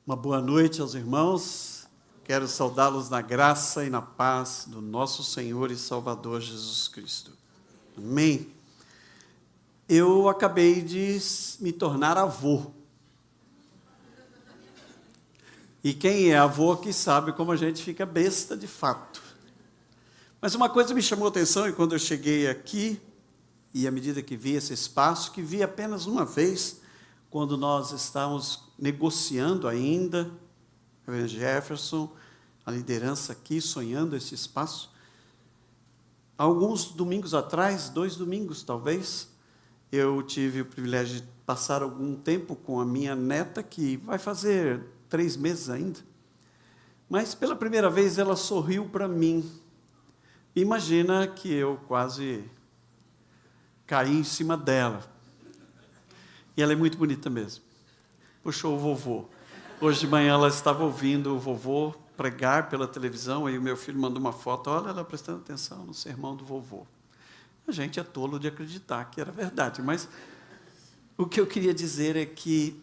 Uma boa noite aos irmãos. Quero saudá-los na graça e na paz do nosso Senhor e Salvador Jesus Cristo. Amém. Eu acabei de me tornar avô. E quem é avô aqui sabe como a gente fica besta de fato. Mas uma coisa me chamou a atenção e quando eu cheguei aqui, e à medida que vi esse espaço, que vi apenas uma vez, quando nós estávamos negociando ainda, o Jefferson, a liderança aqui, sonhando esse espaço. Alguns domingos atrás, 2 domingos talvez, eu tive o privilégio de passar algum tempo com a minha neta, que vai fazer 3 meses ainda. Mas pela primeira vez ela sorriu para mim. Imagina que eu quase caí em cima dela. E ela é muito bonita mesmo. Puxou o vovô. Hoje de manhã ela estava ouvindo o vovô pregar pela televisão, e o meu filho mandou uma foto, olha ela prestando atenção no sermão do vovô. A gente é tolo de acreditar que era verdade, mas o que eu queria dizer é que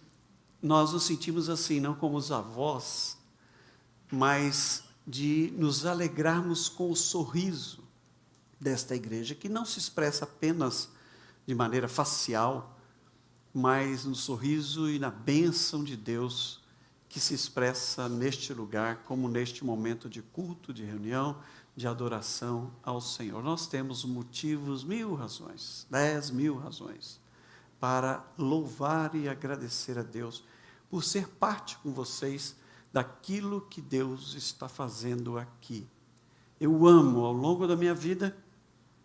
nós nos sentimos assim, não como os avós, mas de nos alegrarmos com o sorriso desta igreja, que não se expressa apenas de maneira facial, mas no sorriso e na bênção de Deus que se expressa neste lugar, como neste momento de culto, de reunião, de adoração ao Senhor. Nós temos motivos, 1000 razões, 10.000 razões, para louvar e agradecer a Deus por ser parte com vocês daquilo que Deus está fazendo aqui. Eu amo, ao longo da minha vida,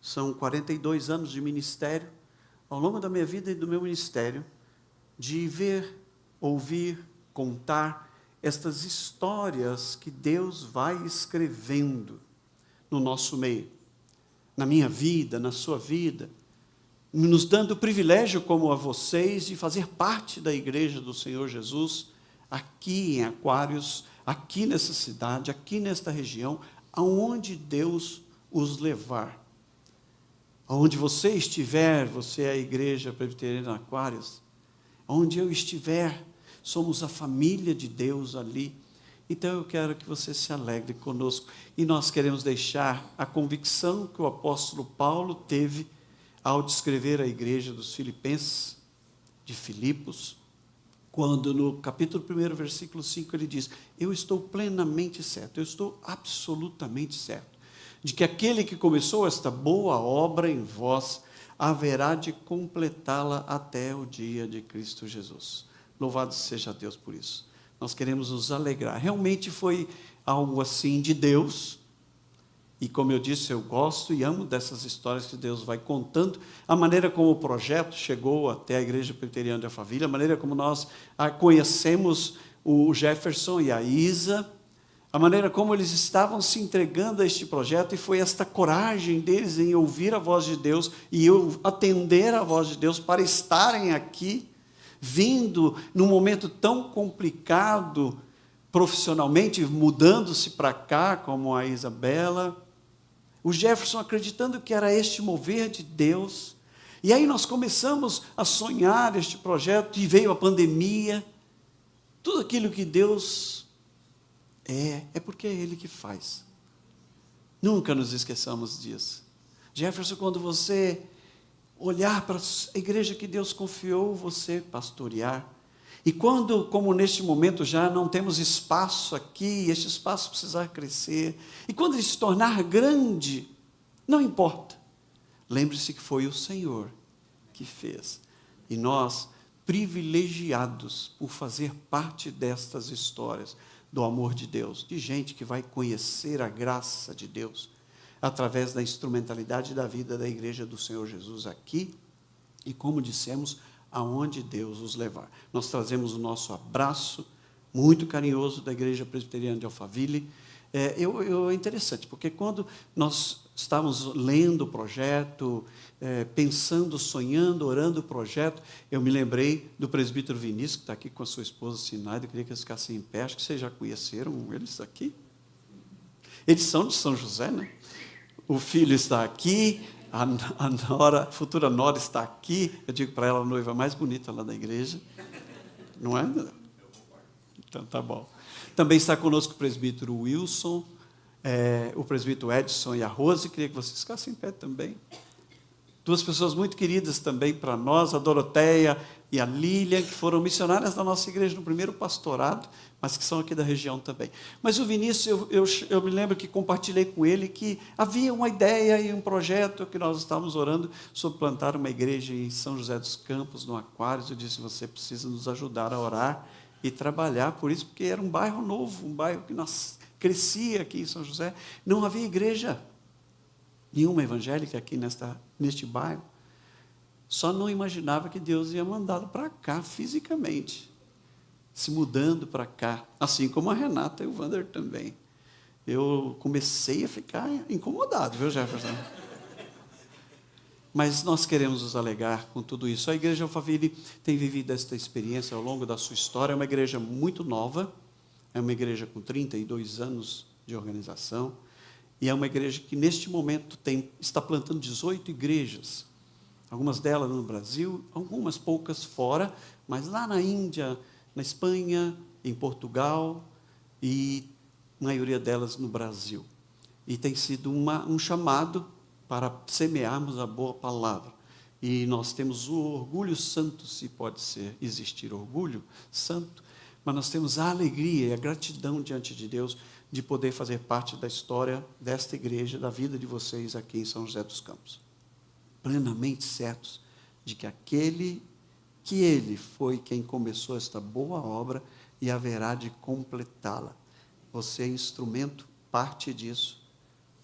são 42 anos de ministério, ao longo da minha vida e do meu ministério, de ver, ouvir, contar estas histórias que Deus vai escrevendo no nosso meio, na minha vida, na sua vida, nos dando o privilégio, como a vocês, de fazer parte da igreja do Senhor Jesus, aqui em Aquários, aqui nessa cidade, aqui nesta região, aonde Deus os levar. Onde você estiver, você é a igreja presbiteriana Aquários, onde eu estiver, somos a família de Deus ali. Então eu quero que você se alegre conosco. E nós queremos deixar a convicção que o apóstolo Paulo teve ao descrever a igreja dos Filipenses, de Filipos, quando no capítulo 1, versículo 5, ele diz: eu estou plenamente certo, eu estou absolutamente certo, de que aquele que começou esta boa obra em vós, haverá de completá-la até o dia de Cristo Jesus. Louvado seja Deus por isso. Nós queremos nos alegrar. Realmente foi algo assim de Deus, e como eu disse, eu gosto e amo dessas histórias que Deus vai contando, a maneira como o projeto chegou até a Igreja Presbiteriana de Alphaville, a maneira como nós conhecemos o Jefferson e a Isa, a maneira como eles estavam se entregando a este projeto, e foi esta coragem deles em ouvir a voz de Deus e atender a voz de Deus para estarem aqui, vindo num momento tão complicado profissionalmente, mudando-se para cá, como a Isabela, o Jefferson acreditando que era este mover de Deus. E aí nós começamos a sonhar este projeto, e veio a pandemia. Tudo aquilo que Deus é porque é Ele que faz. Nunca nos esqueçamos disso. Jefferson, quando você olhar para a igreja que Deus confiou você pastorear, e quando, como neste momento já não temos espaço aqui, este espaço precisar crescer, e quando ele se tornar grande, não importa, lembre-se que foi o Senhor que fez, e nós, privilegiados por fazer parte destas histórias, do amor de Deus, de gente que vai conhecer a graça de Deus, através da instrumentalidade da vida da igreja do Senhor Jesus aqui, e como dissemos, aonde Deus os levar. Nós trazemos o nosso abraço muito carinhoso da Igreja Presbiteriana de Alphaville. É interessante, porque quando nós estávamos lendo o projeto, pensando, sonhando, orando o projeto, eu me lembrei do presbítero Vinícius, que está aqui com a sua esposa Sinaida. Eu queria que eles ficassem em pé. Acho que vocês já conheceram eles aqui. Eles são de São José, né? O filho está aqui, a nora, a futura nora está aqui. Eu digo para ela, a noiva mais bonita lá da igreja. Não é? Então, tá bom. Também está conosco o presbítero Wilson, o presbítero Edson e a Rose. Queria que vocês ficassem em pé também. Duas pessoas muito queridas também para nós, a Doroteia e a Lília, que foram missionárias da nossa igreja no primeiro pastorado, mas que são aqui da região também. Mas o Vinícius, eu me lembro que compartilhei com ele que havia uma ideia e um projeto que nós estávamos orando sobre plantar uma igreja em São José dos Campos, no Aquários. Eu disse, você precisa nos ajudar a orar e trabalhar por isso, porque era um bairro novo, um bairro que crescia aqui em São José. Não havia igreja nenhuma evangélica aqui neste bairro. Só não imaginava que Deus ia mandá-lo para cá fisicamente, se mudando para cá, assim como a Renata e o Wander também. Eu comecei a ficar incomodado, viu, Jefferson? Mas nós queremos nos alegar com tudo isso. A Igreja Alphaville tem vivido esta experiência ao longo da sua história. É uma igreja muito nova, é uma igreja com 32 anos de organização, e é uma igreja que, neste momento, está plantando 18 igrejas. Algumas delas no Brasil, algumas poucas fora, mas lá na Índia, na Espanha, em Portugal, e a maioria delas no Brasil. E tem sido um chamado para semearmos a boa palavra. E nós temos o orgulho santo, se pode existir orgulho santo, mas nós temos a alegria e a gratidão diante de Deus de poder fazer parte da história desta igreja, da vida de vocês aqui em São José dos Campos. Plenamente certos de que Ele foi quem começou esta boa obra e haverá de completá-la. Você é instrumento, parte disso,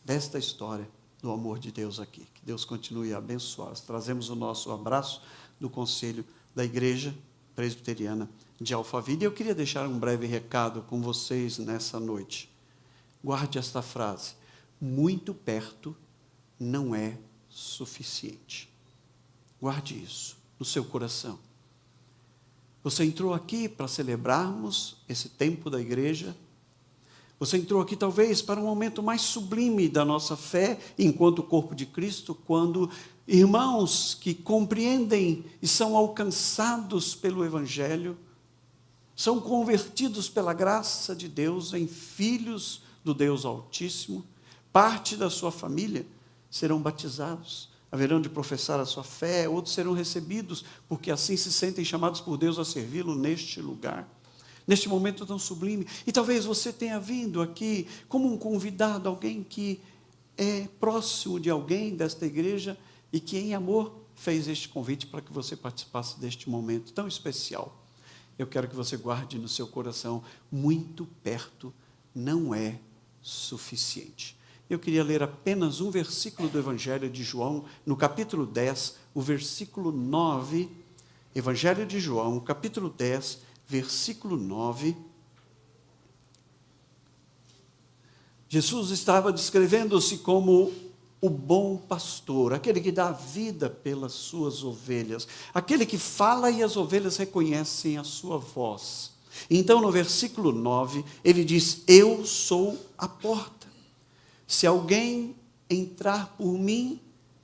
desta história, do amor de Deus aqui. Que Deus continue a abençoar. Trazemos o nosso abraço do Conselho da Igreja Presbiteriana de Alphaville. Eu queria deixar um breve recado com vocês nessa noite. Guarde esta frase: muito perto não é suficiente. Guarde isso no seu coração. Você entrou aqui para celebrarmos esse tempo da igreja. Você entrou aqui talvez para um momento mais sublime da nossa fé, enquanto corpo de Cristo, quando irmãos que compreendem e são alcançados pelo Evangelho, são convertidos pela graça de Deus em filhos do Deus Altíssimo, parte da sua família, serão batizados, haverão de professar a sua fé, outros serão recebidos, porque assim se sentem chamados por Deus a servi-lo neste lugar, neste momento tão sublime. E talvez você tenha vindo aqui como um convidado, alguém que é próximo de alguém desta igreja e que em amor fez este convite para que você participasse deste momento tão especial. Eu quero que você guarde no seu coração: muito perto não é suficiente. Eu queria ler apenas um versículo do Evangelho de João, no capítulo 10, o versículo 9. Evangelho de João, capítulo 10, versículo 9. Jesus estava descrevendo-se como o bom pastor, aquele que dá vida pelas suas ovelhas, aquele que fala e as ovelhas reconhecem a sua voz. Então, no versículo 9, ele diz: eu sou a porta. Se alguém entrar por mim,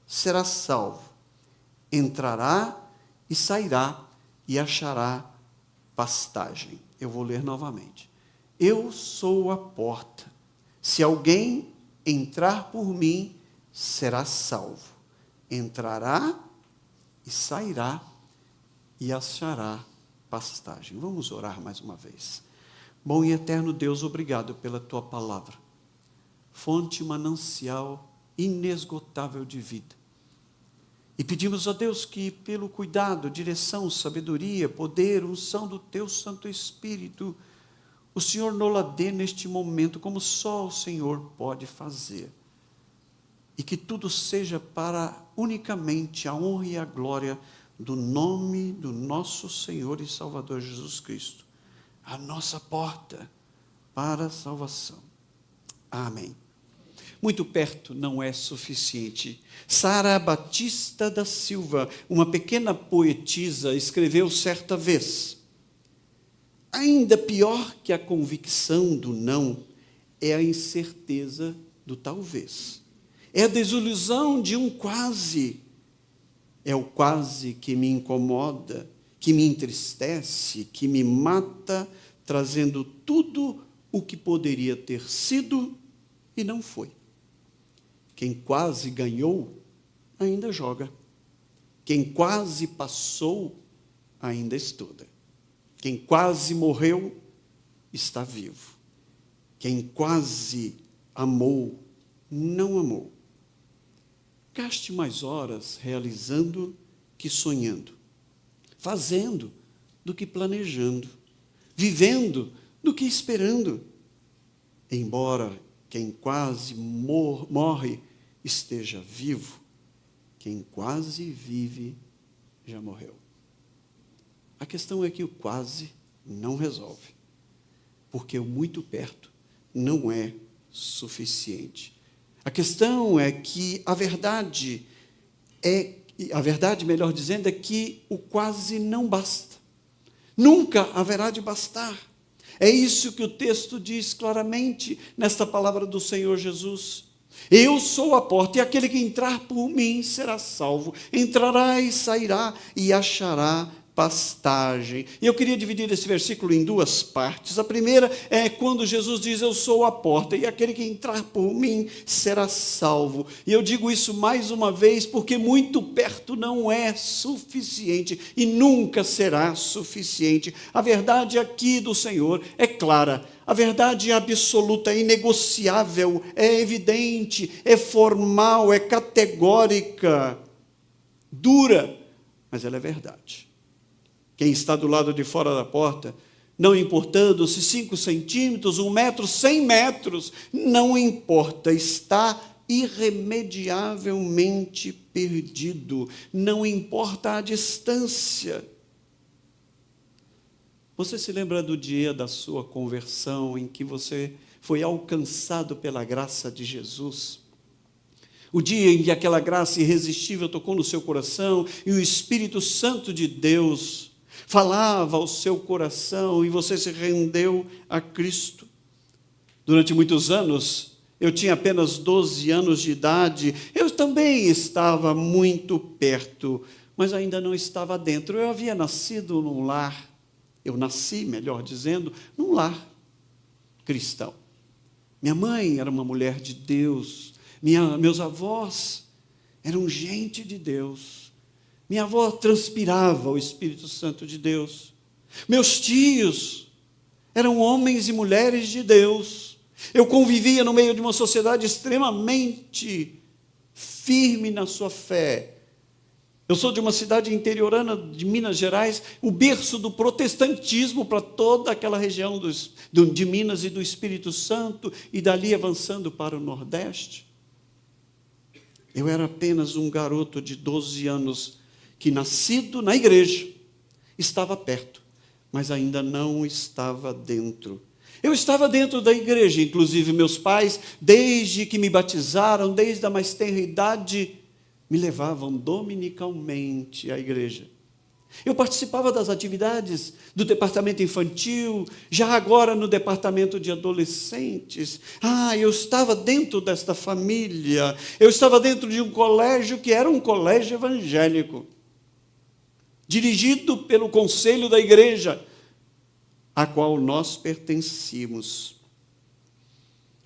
será salvo. Entrará e sairá e achará pastagem. Eu vou ler novamente. Eu sou a porta. Se alguém entrar por mim, será salvo. Entrará e sairá e achará pastagem. Vamos orar mais uma vez. Bom e eterno Deus, obrigado pela tua palavra. Fonte manancial inesgotável de vida. E pedimos a Deus que, pelo cuidado, direção, sabedoria, poder, unção do teu Santo Espírito, o Senhor nos dê neste momento, como só o Senhor pode fazer. E que tudo seja para unicamente a honra e a glória do nome do nosso Senhor e Salvador Jesus Cristo, a nossa porta para a salvação. Amém. Muito perto não é suficiente. Sara Batista da Silva, uma pequena poetisa, escreveu certa vez: ainda pior que a convicção do não é a incerteza do talvez. É a desilusão de um quase. É o quase que me incomoda, que me entristece, que me mata trazendo tudo o que poderia ter sido e não foi. Quem quase ganhou, ainda joga. Quem quase passou, ainda estuda. Quem quase morreu, está vivo. Quem quase amou, não amou. Gaste mais horas realizando que sonhando, fazendo do que planejando, vivendo do que esperando. Embora quem quase morre esteja vivo, quem quase vive já morreu. A questão é que o quase não resolve, porque o muito perto não é suficiente. A questão é que a verdade, melhor dizendo, é que o quase não basta. Nunca haverá de bastar. É isso que o texto diz claramente nesta palavra do Senhor Jesus. Eu sou a porta, e aquele que entrar por mim será salvo. Entrará e sairá e achará pastagem. E eu queria dividir esse versículo em duas partes. A primeira é quando Jesus diz: eu sou a porta, e aquele que entrar por mim será salvo. E eu digo isso mais uma vez porque muito perto não é suficiente e nunca será suficiente. A verdade aqui do Senhor é clara. A verdade é absoluta, é inegociável, é evidente, é formal, é categórica, dura, mas ela é verdade. Quem está do lado de fora da porta, não importando se 5 centímetros, 1 metro, 100 metros, não importa, está irremediavelmente perdido, não importa a distância. Você se lembra do dia da sua conversão, em que você foi alcançado pela graça de Jesus? O dia em que aquela graça irresistível tocou no seu coração e o Espírito Santo de Deus falava ao seu coração e você se rendeu a Cristo. Durante muitos anos, eu tinha apenas 12 anos de idade, eu também estava muito perto, mas ainda não estava dentro. Eu havia nascido num lar, eu nasci, melhor dizendo, num lar cristão. Minha mãe era uma mulher de Deus, meus avós eram gente de Deus. Minha avó transpirava o Espírito Santo de Deus. Meus tios eram homens e mulheres de Deus. Eu convivia no meio de uma sociedade extremamente firme na sua fé. Eu sou de uma cidade interiorana de Minas Gerais, o berço do protestantismo para toda aquela região de Minas e do Espírito Santo, e dali avançando para o Nordeste. Eu era apenas um garoto de 12 anos, que nascido na igreja, estava perto, mas ainda não estava dentro. Eu estava dentro da igreja, inclusive meus pais, desde que me batizaram, desde a mais tenra idade, me levavam dominicalmente à igreja. Eu participava das atividades do departamento infantil, já agora no departamento de adolescentes. Eu estava dentro desta família, eu estava dentro de um colégio que era um colégio evangélico, dirigido pelo conselho da igreja, a qual nós pertencíamos.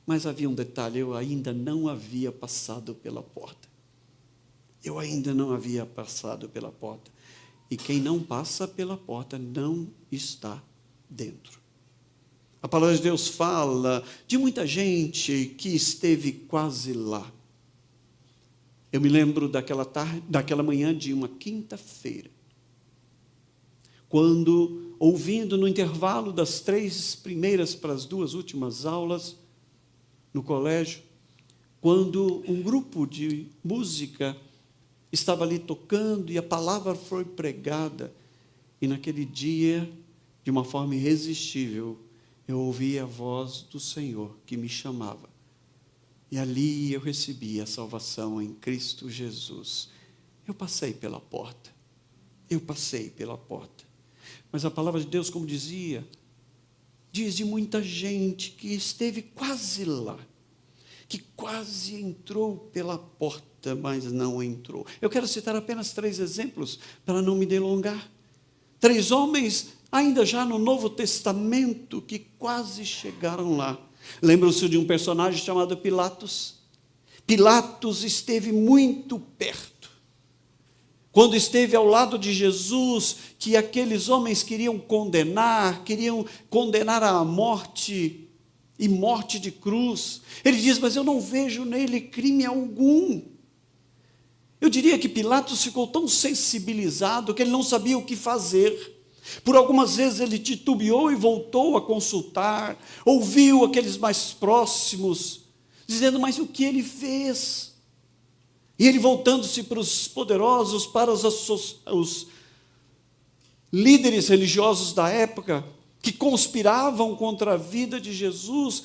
Mas havia um detalhe: eu ainda não havia passado pela porta. Eu ainda não havia passado pela porta. E quem não passa pela porta não está dentro. A palavra de Deus fala de muita gente que esteve quase lá. Eu me lembro daquela manhã de uma quinta-feira, quando, ouvindo no intervalo das 3 primeiras para as 2 últimas aulas no colégio, quando um grupo de música estava ali tocando e a palavra foi pregada, e naquele dia, de uma forma irresistível, eu ouvi a voz do Senhor que me chamava. E ali eu recebi a salvação em Cristo Jesus. Eu passei pela porta. Mas a palavra de Deus, como dizia, diz de muita gente que esteve quase lá, que quase entrou pela porta, mas não entrou. Eu quero citar apenas 3 exemplos para não me delongar. 3 homens ainda já no Novo Testamento, que quase chegaram lá. Lembram-se de um personagem chamado Pilatos? Pilatos esteve muito perto. Quando esteve ao lado de Jesus, que aqueles homens queriam condenar à morte, e morte de cruz. Ele diz, mas eu não vejo nele crime algum. Eu diria que Pilatos ficou tão sensibilizado que ele não sabia o que fazer. Por algumas vezes ele titubeou e voltou a consultar, ouviu aqueles mais próximos, dizendo, mas o que ele fez? E ele voltando-se para os poderosos, para os líderes religiosos da época, que conspiravam contra a vida de Jesus,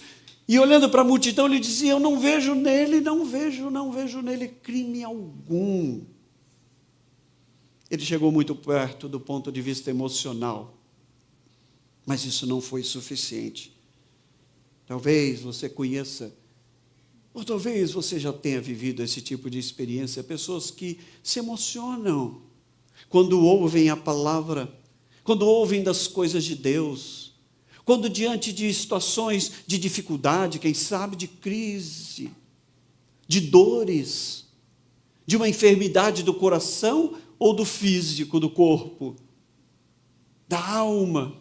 e olhando para a multidão, ele dizia, eu não vejo nele crime algum. Ele chegou muito perto do ponto de vista emocional, mas isso não foi suficiente. Talvez você conheça, ou talvez você já tenha vivido esse tipo de experiência, pessoas que se emocionam quando ouvem a palavra, quando ouvem das coisas de Deus, quando diante de situações de dificuldade, quem sabe de crise, de dores, de uma enfermidade do coração ou do físico, do corpo, da alma,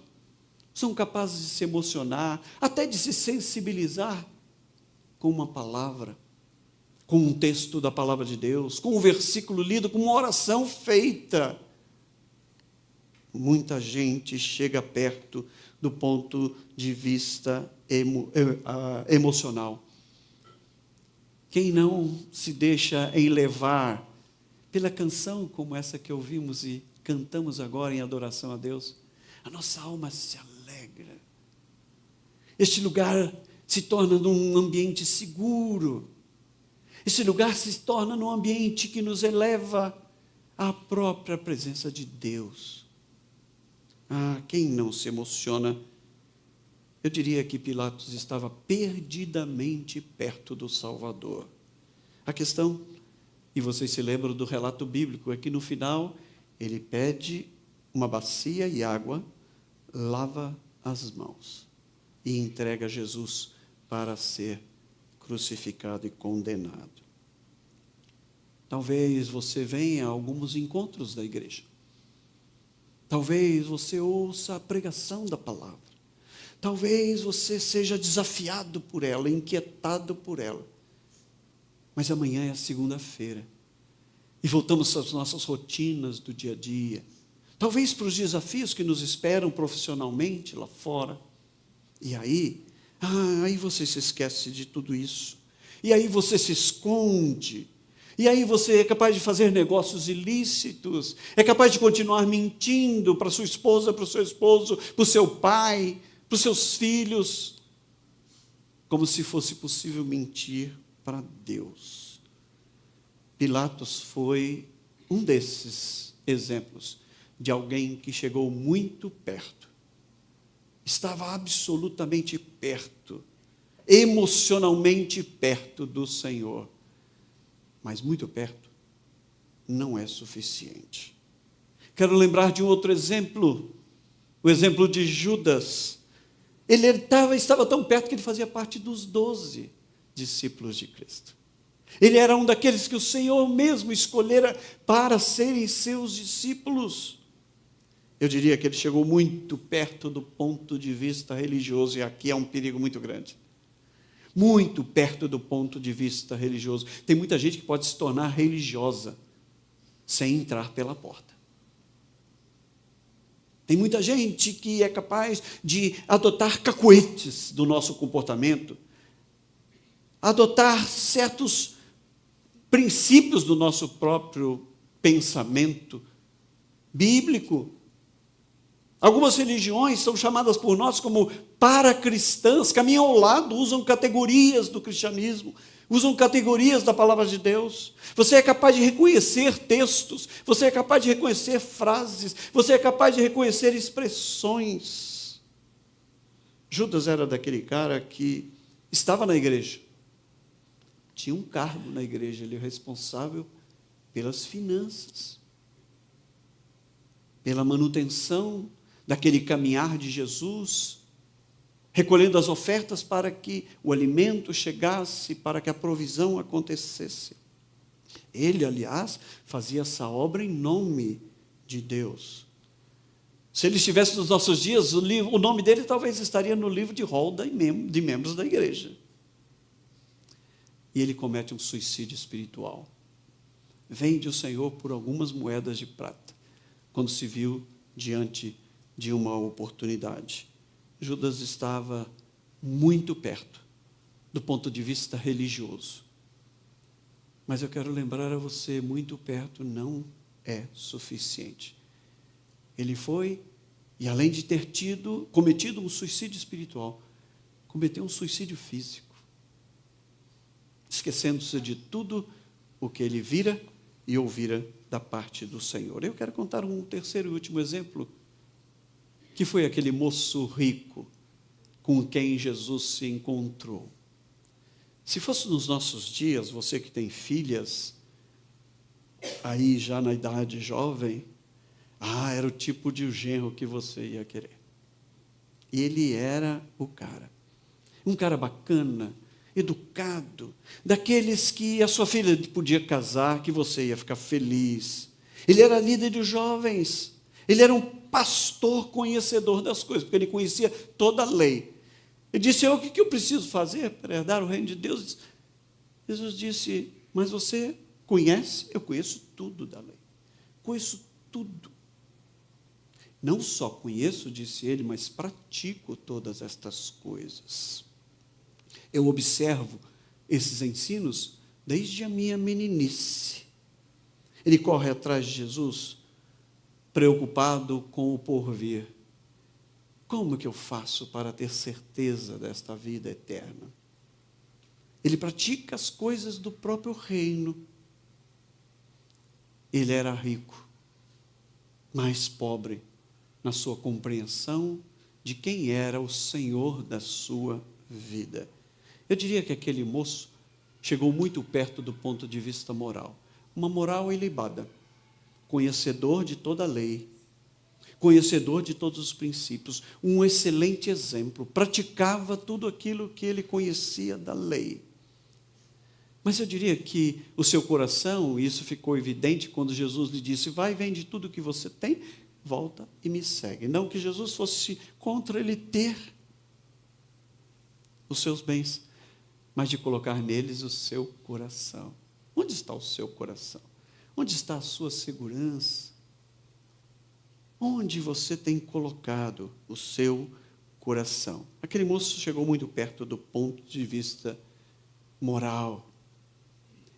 são capazes de se emocionar, até de se sensibilizar com uma palavra, com um texto da palavra de Deus, com um versículo lido, com uma oração feita. Muita gente chega perto do ponto de vista emocional. Quem não se deixa enlevar pela canção como essa que ouvimos e cantamos agora em adoração a Deus, a nossa alma se alegra. Este lugar se torna num ambiente seguro. Esse lugar se torna num ambiente que nos eleva à própria presença de Deus. Quem não se emociona? Eu diria que Pilatos estava perdidamente perto do Salvador. A questão, e vocês se lembram do relato bíblico, é que no final ele pede uma bacia e água, lava as mãos e entrega Jesus para ser crucificado e condenado. Talvez você venha a alguns encontros da igreja. Talvez você ouça a pregação da palavra. Talvez você seja desafiado por ela, inquietado por ela. Mas amanhã é a segunda-feira. E voltamos às nossas rotinas do dia a dia. Talvez para os desafios que nos esperam profissionalmente lá fora. E aí você se esquece de tudo isso. E aí você se esconde. E aí você é capaz de fazer negócios ilícitos. É capaz de continuar mentindo para sua esposa, para o seu esposo, para o seu pai, para os seus filhos. Como se fosse possível mentir para Deus. Pilatos foi um desses exemplos de alguém que chegou muito perto. Estava absolutamente perto, emocionalmente perto do Senhor. Mas muito perto não é suficiente. Quero lembrar de um outro exemplo, o exemplo de Judas. Ele estava tão perto que ele fazia parte dos 12 discípulos de Cristo. Ele era um daqueles que o Senhor mesmo escolhera para serem seus discípulos. Eu diria que ele chegou muito perto do ponto de vista religioso, e aqui é um perigo muito grande. Muito perto do ponto de vista religioso. Tem muita gente que pode se tornar religiosa sem entrar pela porta. Tem muita gente que é capaz de adotar cacuetes do nosso comportamento, adotar certos princípios do nosso próprio pensamento bíblico. Algumas religiões são chamadas por nós como paracristãs, caminham ao lado, usam categorias do cristianismo, usam categorias da palavra de Deus. Você é capaz de reconhecer textos, você é capaz de reconhecer frases, você é capaz de reconhecer expressões. Judas era daquele cara que estava na igreja, tinha um cargo na igreja, ele é responsável pelas finanças, pela manutenção daquele caminhar de Jesus, recolhendo as ofertas para que o alimento chegasse, para que a provisão acontecesse. Ele, aliás, fazia essa obra em nome de Deus. Se ele estivesse nos nossos dias, o nome dele talvez estaria no livro de rol de membros da igreja. E ele comete um suicídio espiritual. Vende o Senhor por algumas moedas de prata, quando se viu diante de uma oportunidade. Judas estava muito perto, do ponto de vista religioso. Mas eu quero lembrar a você, muito perto não é suficiente. Ele foi, e além de ter cometido um suicídio espiritual, cometeu um suicídio físico, esquecendo-se de tudo o que ele vira e ouvira da parte do Senhor. Eu quero contar um terceiro e último exemplo, que foi aquele moço rico com quem Jesus se encontrou. Se fosse nos nossos dias, você que tem filhas, aí já na idade jovem, era o tipo de genro que você ia querer. Ele era o cara. Um cara bacana, educado, daqueles que a sua filha podia casar, que você ia ficar feliz. Ele era líder de jovens. Ele era um pastor conhecedor das coisas, porque ele conhecia toda a lei. Ele disse: o que eu preciso fazer para herdar o reino de Deus? Jesus disse: mas você conhece? Eu conheço tudo da lei. Conheço tudo. Não só conheço, disse ele, mas pratico todas estas coisas. Eu observo esses ensinos desde a minha meninice. Ele corre atrás de Jesus, preocupado com o porvir. Como que eu faço para ter certeza desta vida eterna? Ele pratica as coisas do próprio reino. Ele era rico, mas pobre na sua compreensão de quem era o Senhor da sua vida. Eu diria que aquele moço chegou muito perto do ponto de vista moral. Uma moral ilibada, conhecedor de toda a lei, conhecedor de todos os princípios, um excelente exemplo, praticava tudo aquilo que ele conhecia da lei. Mas eu diria que o seu coração, e isso ficou evidente quando Jesus lhe disse: vai, vende tudo o que você tem, volta e me segue. Não que Jesus fosse contra ele ter os seus bens, mas de colocar neles o seu coração. Onde está o seu coração? Onde está a sua segurança? Onde você tem colocado o seu coração? Aquele moço chegou muito perto do ponto de vista moral.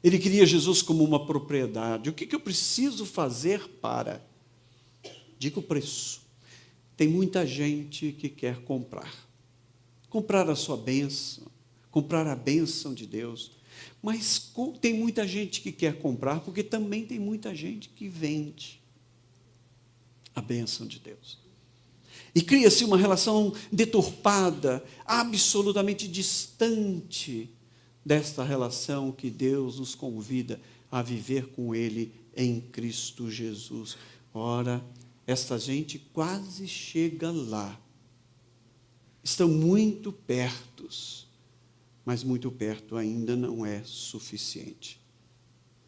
Ele queria Jesus como uma propriedade. O que eu preciso fazer para? Diga o preço. Tem muita gente que quer comprar a sua bênção, comprar a bênção de Deus. Mas tem muita gente que quer comprar, porque também tem muita gente que vende a bênção de Deus. E cria-se uma relação deturpada, absolutamente distante desta relação que Deus nos convida a viver com Ele em Cristo Jesus. Ora, esta gente quase chega lá. Estão muito perto, mas muito perto ainda não é suficiente.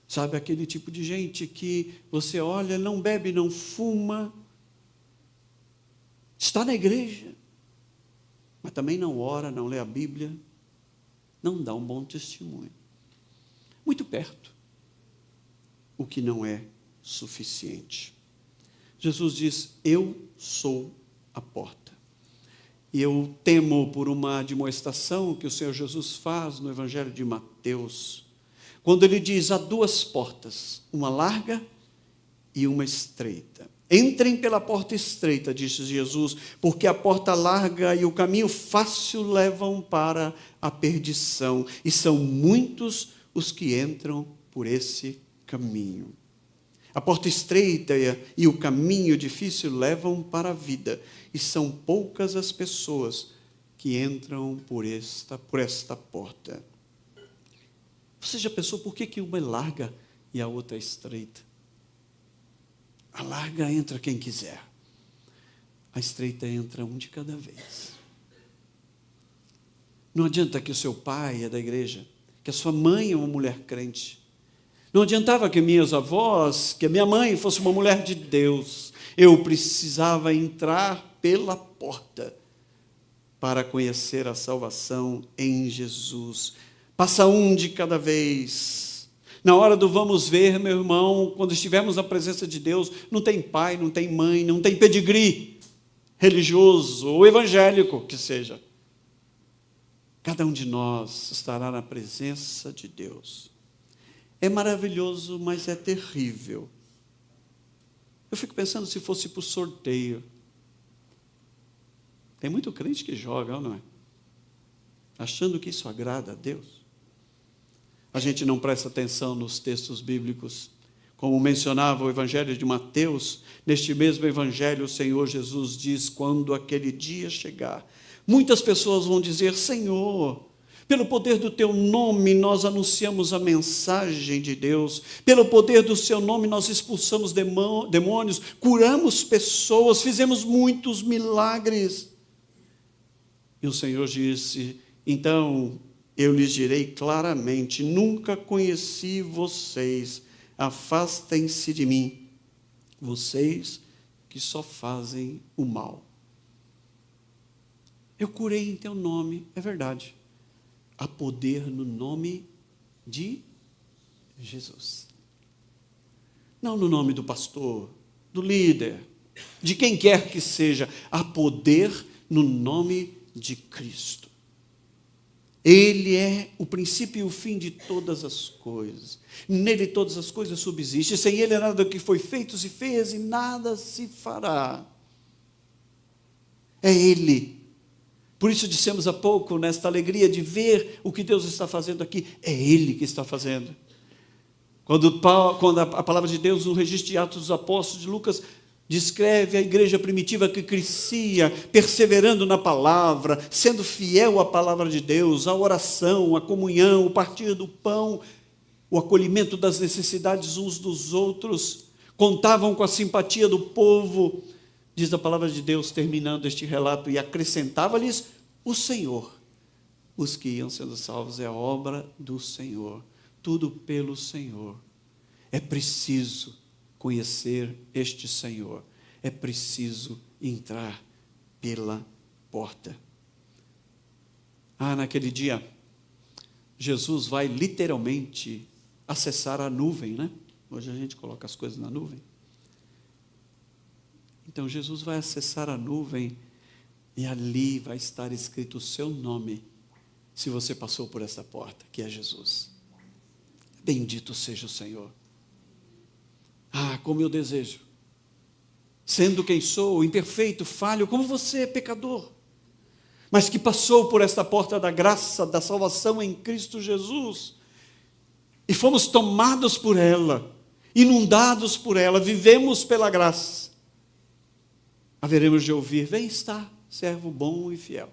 Sabe aquele tipo de gente que você olha, não bebe, não fuma, está na igreja, mas também não ora, não lê a Bíblia, não dá um bom testemunho. Muito perto, o que não é suficiente. Jesus diz: eu sou a porta. E eu temo por uma admoestação que o Senhor Jesus faz no Evangelho de Mateus, quando ele diz: há duas portas, uma larga e uma estreita. Entrem pela porta estreita, disse Jesus, porque a porta larga e o caminho fácil levam para a perdição, e são muitos os que entram por esse caminho. A porta estreita e o caminho difícil levam para a vida, e são poucas as pessoas que entram por esta porta. Você já pensou por que uma é larga e a outra é estreita? A larga entra quem quiser. a estreita entra um de cada vez. Não adianta que o seu pai é da igreja, que a sua mãe é uma mulher crente. Não adiantava que minhas avós, que a minha mãe fosse uma mulher de Deus. Eu precisava entrar pela porta para conhecer a salvação em Jesus. Passa um de cada vez. Na hora do vamos ver, meu irmão, quando estivermos na presença de Deus, não tem pai, não tem mãe, não tem pedigree religioso ou evangélico que seja. Cada um de nós estará na presença de Deus. É maravilhoso, mas é terrível. Eu fico pensando se fosse por sorteio. Tem muito crente que joga, não é? Achando que isso agrada a Deus. A gente não presta atenção nos textos bíblicos. Como mencionava o Evangelho de Mateus, neste mesmo Evangelho o Senhor Jesus diz, quando aquele dia chegar, muitas pessoas vão dizer, Senhor, pelo poder do teu nome nós anunciamos a mensagem de Deus, pelo poder do seu nome nós expulsamos demônios, curamos pessoas, fizemos muitos milagres. E o Senhor disse, então eu lhes direi claramente, nunca conheci vocês, afastem-se de mim, vocês que só fazem o mal. Eu curei em teu nome, é verdade. Há poder no nome de Jesus. Não no nome do pastor, do líder, de quem quer que seja. Há poder no nome de Cristo. Ele é o princípio e o fim de todas as coisas. Nele todas as coisas subsistem. Sem ele nada do que foi feito se fez e nada se fará. É ele. Por isso dissemos há pouco, nesta alegria de ver o que Deus está fazendo aqui, é Ele que está fazendo. Quando a palavra de Deus, no registro de Atos dos Apóstolos de Lucas, descreve a igreja primitiva que crescia, perseverando na palavra, sendo fiel à palavra de Deus, à oração, à comunhão, o partir do pão, o acolhimento das necessidades uns dos outros, contavam com a simpatia do povo. Diz a palavra de Deus, terminando este relato, e acrescentava-lhes o Senhor. Os que iam sendo salvos é a obra do Senhor, tudo pelo Senhor. É preciso conhecer este Senhor, é preciso entrar pela porta. Naquele dia, Jesus vai literalmente acessar a nuvem, né? Hoje a gente coloca as coisas na nuvem. Então, Jesus vai acessar a nuvem e ali vai estar escrito o seu nome, se você passou por essa porta, que é Jesus. Bendito seja o Senhor. Como eu desejo, sendo quem sou, imperfeito, falho, como você é pecador, mas que passou por esta porta da graça, da salvação em Cristo Jesus, e fomos tomados por ela, inundados por ela, vivemos pela graça. Haveremos de ouvir, vem estar, servo bom e fiel.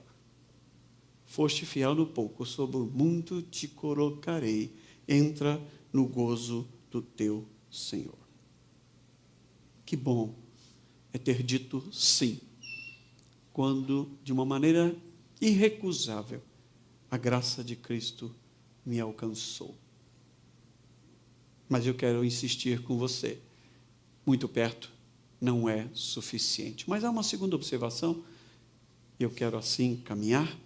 Foste fiel no pouco, sobre o muito te colocarei. Entra no gozo do teu Senhor. Que bom é ter dito sim, quando, de uma maneira irrecusável, a graça de Cristo me alcançou. Mas eu quero insistir com você, muito perto, não é suficiente. Mas há uma segunda observação, e eu quero assim caminhar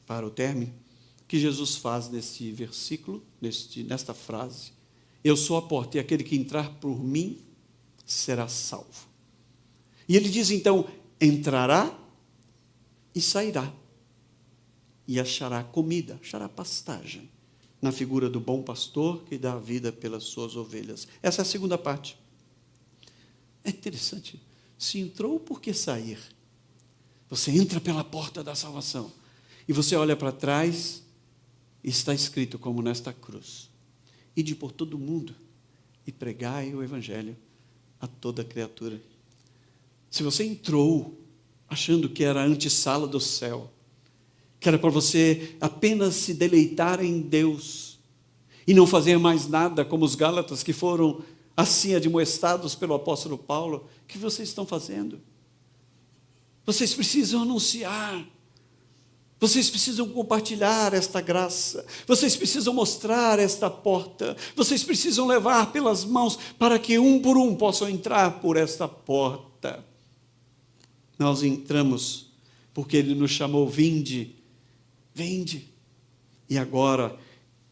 para o término, que Jesus faz nesse versículo, nesta frase. Eu sou a porta, e aquele que entrar por mim será salvo. E ele diz então, entrará e sairá, e achará comida, achará pastagem, na figura do bom pastor que dá a vida pelas suas ovelhas. Essa é a segunda parte. É interessante, se entrou, por que sair? Você entra pela porta da salvação, e você olha para trás, e está escrito como nesta cruz, ide por todo mundo, e pregai o evangelho a toda criatura. Se você entrou, achando que era a antessala do céu, que era para você apenas se deleitar em Deus, e não fazer mais nada, como os Gálatas que foram assim admoestados pelo apóstolo Paulo, o que vocês estão fazendo? Vocês precisam anunciar. Vocês precisam compartilhar esta graça. Vocês precisam mostrar esta porta. Vocês precisam levar pelas mãos para que um por um possam entrar por esta porta. Nós entramos porque Ele nos chamou, vinde, vinde. E agora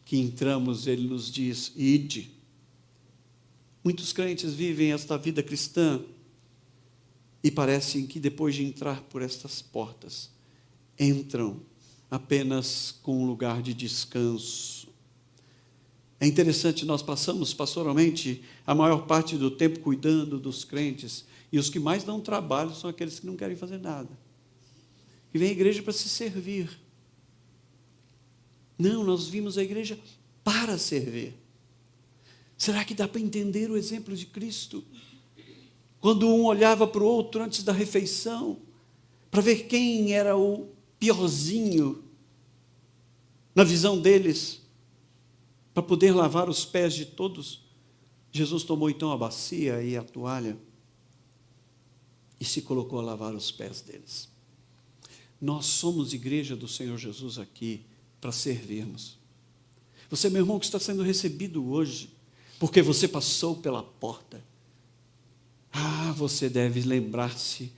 que entramos, Ele nos diz, ide. Muitos crentes vivem esta vida cristã e parecem que depois de entrar por estas portas, entram apenas com um lugar de descanso. É interessante, nós passamos pastoralmente a maior parte do tempo cuidando dos crentes, e os que mais dão trabalho são aqueles que não querem fazer nada, que vêm à igreja para se servir. Não, nós vimos a igreja para servir. Será que dá para entender o exemplo de Cristo? Quando um olhava para o outro antes da refeição, para ver quem era o piorzinho na visão deles, para poder lavar os pés de todos, Jesus tomou então a bacia e a toalha e se colocou a lavar os pés deles. Nós somos igreja do Senhor Jesus aqui para servirmos. Você, meu irmão, que está sendo recebido hoje, porque você passou pela porta, você deve lembrar-se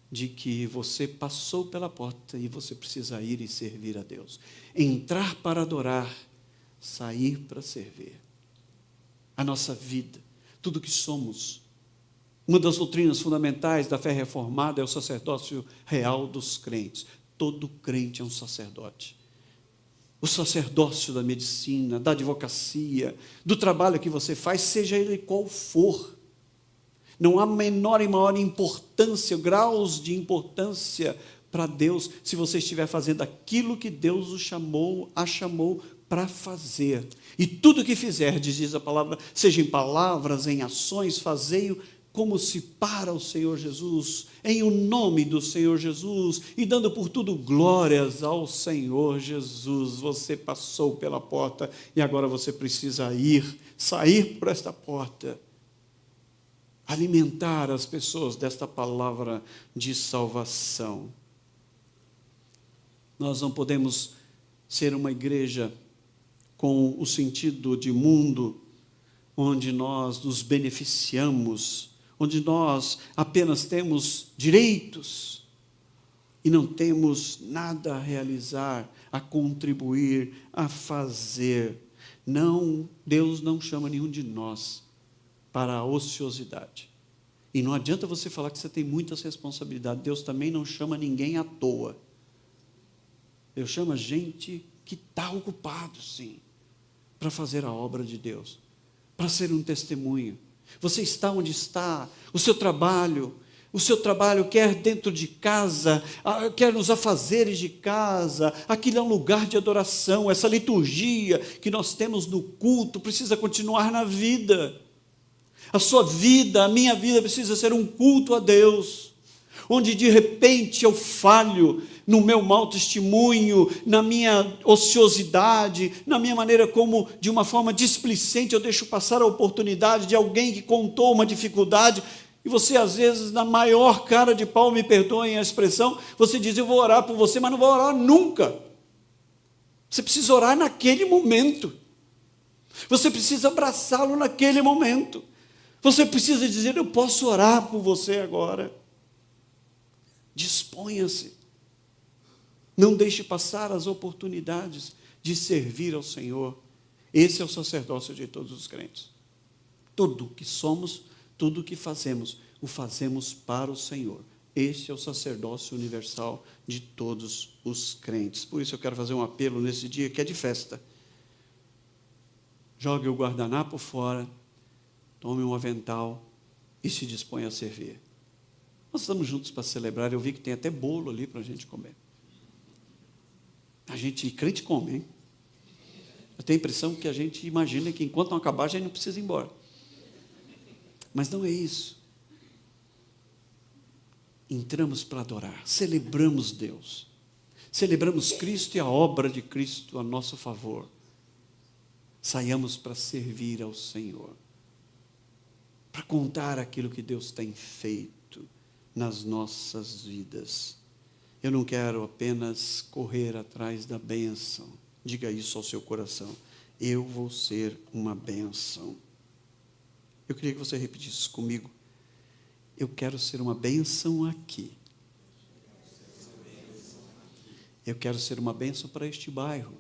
de que você passou pela porta e você precisa ir e servir a Deus. Entrar para adorar, sair para servir. A nossa vida, tudo que somos. Uma das doutrinas fundamentais da fé reformada é o sacerdócio real dos crentes. Todo crente é um sacerdote. O sacerdócio da medicina, da advocacia, do trabalho que você faz, seja ele qual for. Não há menor e maior importância, graus de importância para Deus, se você estiver fazendo aquilo que Deus a chamou para fazer. E tudo que fizerdes, diz a palavra, seja em palavras, em ações, fazei-o como se para o Senhor Jesus, em o nome do Senhor Jesus, e dando por tudo glórias ao Senhor Jesus. Você passou pela porta e agora você precisa sair por esta porta, alimentar as pessoas desta palavra de salvação. Nós não podemos ser uma igreja com o sentido de mundo, onde nós nos beneficiamos, onde nós apenas temos direitos e não temos nada a realizar, a contribuir, a fazer. Não, Deus não chama nenhum de nós para a ociosidade. E não adianta você falar que você tem muitas responsabilidades. Deus também não chama ninguém à toa. Deus chama gente que está ocupado, sim, para fazer a obra de Deus, para ser um testemunho. Você está onde está, o seu trabalho quer dentro de casa, quer nos afazeres de casa, aquilo é um lugar de adoração, essa liturgia que nós temos no culto precisa continuar na vida. A sua vida, a minha vida precisa ser um culto a Deus, onde de repente eu falho no meu mau testemunho, na minha ociosidade, na minha maneira como, de uma forma displicente, eu deixo passar a oportunidade de alguém que contou uma dificuldade, e você às vezes, na maior cara de pau, me perdoem a expressão, você diz, eu vou orar por você, mas não vou orar nunca. Você precisa orar naquele momento, você precisa abraçá-lo naquele momento, você precisa dizer, eu posso orar por você agora. Disponha-se. Não deixe passar as oportunidades de servir ao Senhor. Esse é o sacerdócio de todos os crentes. Tudo o que somos, tudo o que fazemos, o fazemos para o Senhor. Este é o sacerdócio universal de todos os crentes. Por isso eu quero fazer um apelo nesse dia que é de festa. Jogue o guardanapo fora, tome um avental e se disponha a servir. Nós estamos juntos para celebrar. Eu vi que tem até bolo ali para a gente comer. Crente come, hein? Eu tenho a impressão que a gente imagina que enquanto não acabar, a gente não precisa ir embora. Mas não é isso. Entramos para adorar, celebramos Deus, celebramos Cristo e a obra de Cristo a nosso favor. Saiamos para servir ao Senhor, para contar aquilo que Deus tem feito nas nossas vidas. Eu não quero apenas correr atrás da bênção. Diga isso ao seu coração. Eu vou ser uma bênção. Eu queria que você repetisse isso comigo. Eu quero ser uma bênção aqui. Eu quero ser uma bênção para este bairro.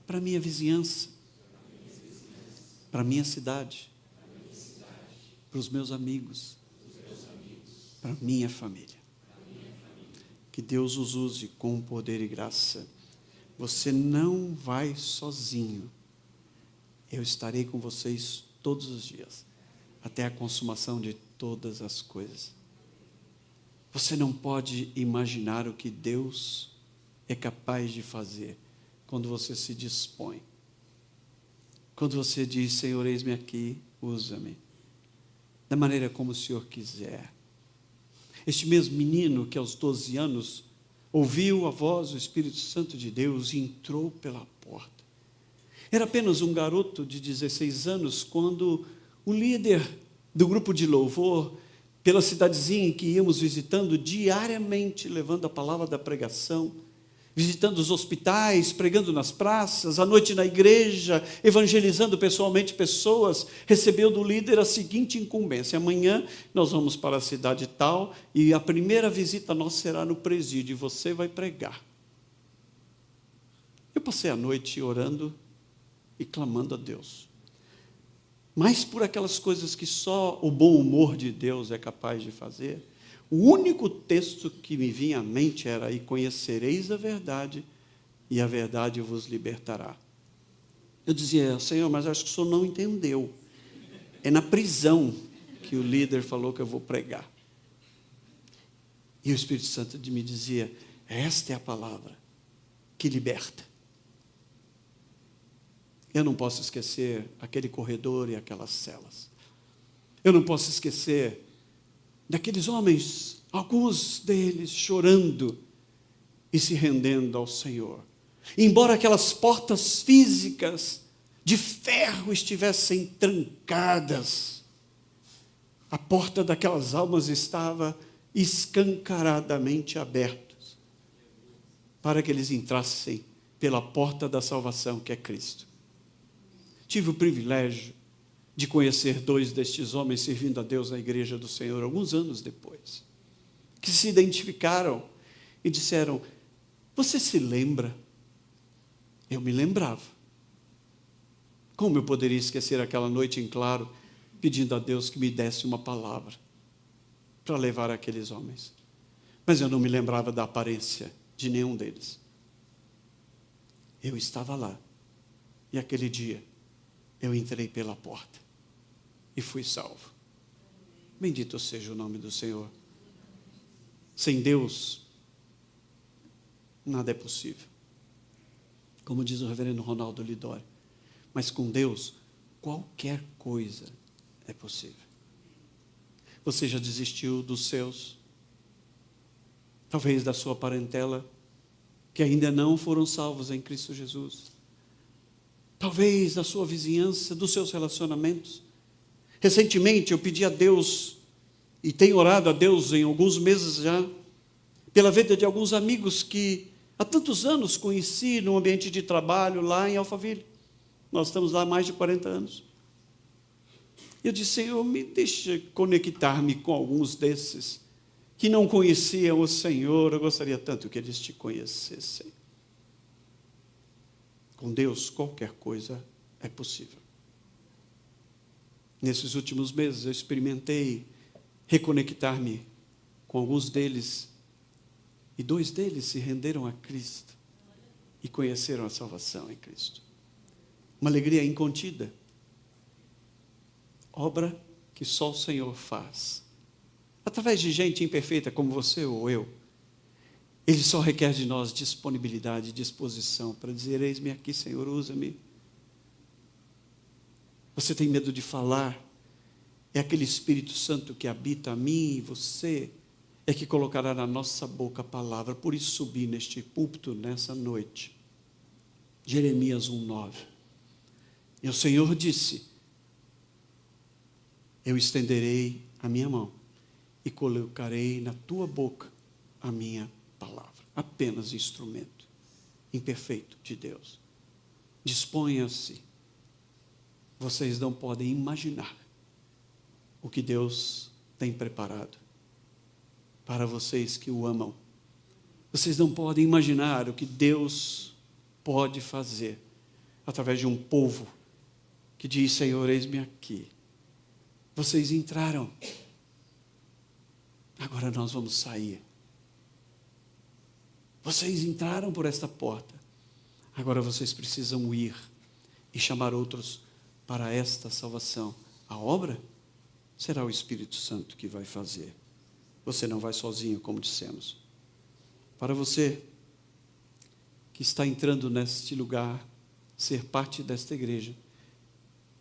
Para a minha vizinhança. Para a minha cidade. Para os meus amigos. Para a minha família. Que Deus os use com poder e graça. Você não vai sozinho. Eu estarei com vocês todos os dias, até a consumação de todas as coisas. Você não pode imaginar o que Deus é capaz de fazer quando você se dispõe. Quando você diz, Senhor, eis-me aqui, usa-me, da maneira como o Senhor quiser. Este mesmo menino que aos 12 anos ouviu a voz do Espírito Santo de Deus e entrou pela porta. Era apenas um garoto de 16 anos quando o líder do grupo de louvor, pela cidadezinha em que íamos visitando diariamente, levando a palavra da pregação, visitando os hospitais, pregando nas praças, à noite na igreja, evangelizando pessoalmente pessoas, recebeu do líder a seguinte incumbência: amanhã nós vamos para a cidade tal e a primeira visita nossa será no presídio e você vai pregar. Eu passei a noite orando e clamando a Deus, mas por aquelas coisas que só o bom humor de Deus é capaz de fazer. O único texto que me vinha à mente era: e conhecereis a verdade, e a verdade vos libertará. Eu dizia, Senhor, mas acho que o Senhor não entendeu. É na prisão que o líder falou que eu vou pregar. E o Espírito Santo me dizia, esta é a palavra que liberta. Eu não posso esquecer aquele corredor e aquelas celas. Eu não posso esquecer daqueles homens, alguns deles chorando e se rendendo ao Senhor. Embora aquelas portas físicas de ferro estivessem trancadas, a porta daquelas almas estava escancaradamente aberta para que eles entrassem pela porta da salvação, que é Cristo. Tive o privilégio de conhecer 2 destes homens servindo a Deus na igreja do Senhor, alguns anos depois, que se identificaram e disseram, você se lembra? Eu me lembrava. Como eu poderia esquecer aquela noite em claro, pedindo a Deus que me desse uma palavra para levar aqueles homens. Mas eu não me lembrava da aparência de nenhum deles. Eu estava lá, e aquele dia eu entrei pela porta e fui salvo. Bendito seja o nome do Senhor. Sem Deus, nada é possível. Como diz o reverendo Ronaldo Lidório, mas com Deus, qualquer coisa é possível. Você já desistiu dos seus? Talvez da sua parentela, que ainda não foram salvos em Cristo Jesus. Talvez da sua vizinhança, dos seus relacionamentos. Recentemente eu pedi a Deus, e tenho orado a Deus em alguns meses já, pela vida de alguns amigos que há tantos anos conheci no ambiente de trabalho lá em Alphaville. Nós estamos lá há mais de 40 anos. Eu disse, Senhor, me deixa conectar-me com alguns desses que não conheciam o Senhor. Eu gostaria tanto que eles te conhecessem. Com Deus, qualquer coisa é possível. Nesses últimos meses, eu experimentei reconectar-me com alguns deles, e 2 deles se renderam a Cristo e conheceram a salvação em Cristo. Uma alegria incontida, obra que só o Senhor faz, através de gente imperfeita como você ou eu. Ele só requer de nós disponibilidade e disposição para dizer, eis-me aqui, Senhor, usa-me. Você tem medo de falar? É aquele Espírito Santo que habita a mim e você, é que colocará na nossa boca a palavra. Por isso subi neste púlpito nessa noite. Jeremias 1:9. E o Senhor disse, eu estenderei a minha mão e colocarei na tua boca a minha palavra. Apenas instrumento imperfeito de Deus. Disponha-se. Vocês não podem imaginar o que Deus tem preparado para vocês que o amam. Vocês não podem imaginar o que Deus pode fazer através de um povo que diz: Senhor, eis-me aqui. Vocês entraram, agora nós vamos sair. Vocês entraram por esta porta, agora vocês precisam ir e chamar outros para esta salvação. A obra será o Espírito Santo que vai fazer. Você não vai sozinho, como dissemos. Para você que está entrando neste lugar, ser parte desta igreja,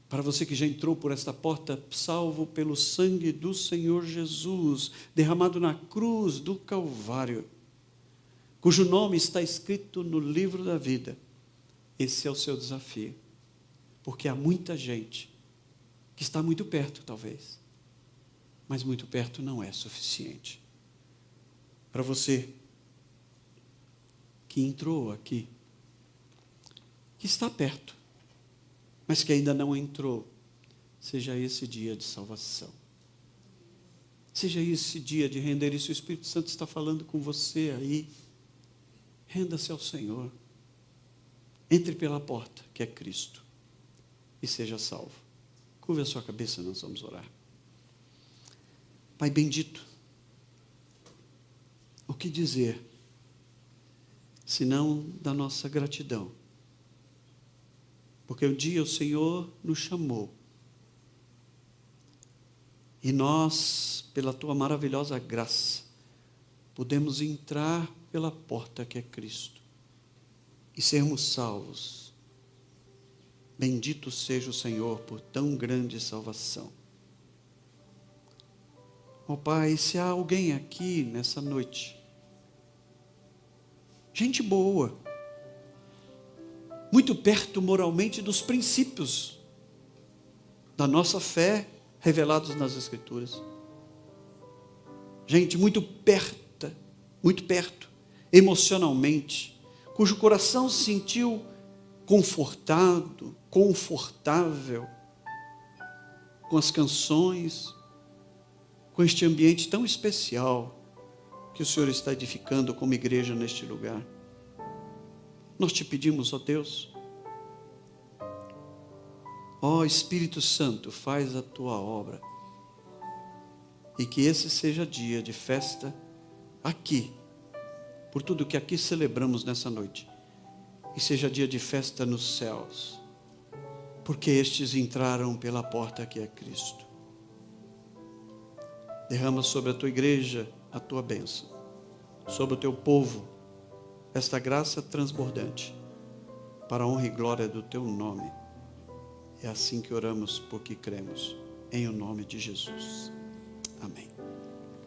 para você que já entrou por esta porta, salvo pelo sangue do Senhor Jesus, derramado na cruz do Calvário, cujo nome está escrito no livro da vida, esse é o seu desafio, porque há muita gente que está muito perto, talvez, mas muito perto não é suficiente. Para você que entrou aqui, que está perto, mas que ainda não entrou, seja esse dia de salvação. Seja esse dia de render isso. O Espírito Santo está falando com você aí. Renda-se ao Senhor. Entre pela porta, que é Cristo, e seja salvo. Curva a sua cabeça, nós vamos orar. Pai bendito, o que dizer, senão da nossa gratidão? Porque um dia o Senhor nos chamou, e nós, pela tua maravilhosa graça, podemos entrar pela porta que é Cristo, e sermos salvos. Bendito seja o Senhor por tão grande salvação. Ó Pai, se há alguém aqui nessa noite, gente boa, muito perto moralmente dos princípios da nossa fé revelados nas Escrituras, gente muito perto emocionalmente, cujo coração se sentiu confortado, confortável com as canções, com este ambiente tão especial que o Senhor está edificando como igreja neste lugar. Nós te pedimos, ó Deus, ó Espírito Santo, faz a tua obra, e que esse seja dia de festa aqui, por tudo que aqui celebramos nessa noite, e seja dia de festa nos céus, porque estes entraram pela porta que é Cristo. Derrama sobre a tua igreja a tua bênção, sobre o teu povo esta graça transbordante, para a honra e glória do teu nome. É assim que oramos, porque cremos, em o nome de Jesus. Amém.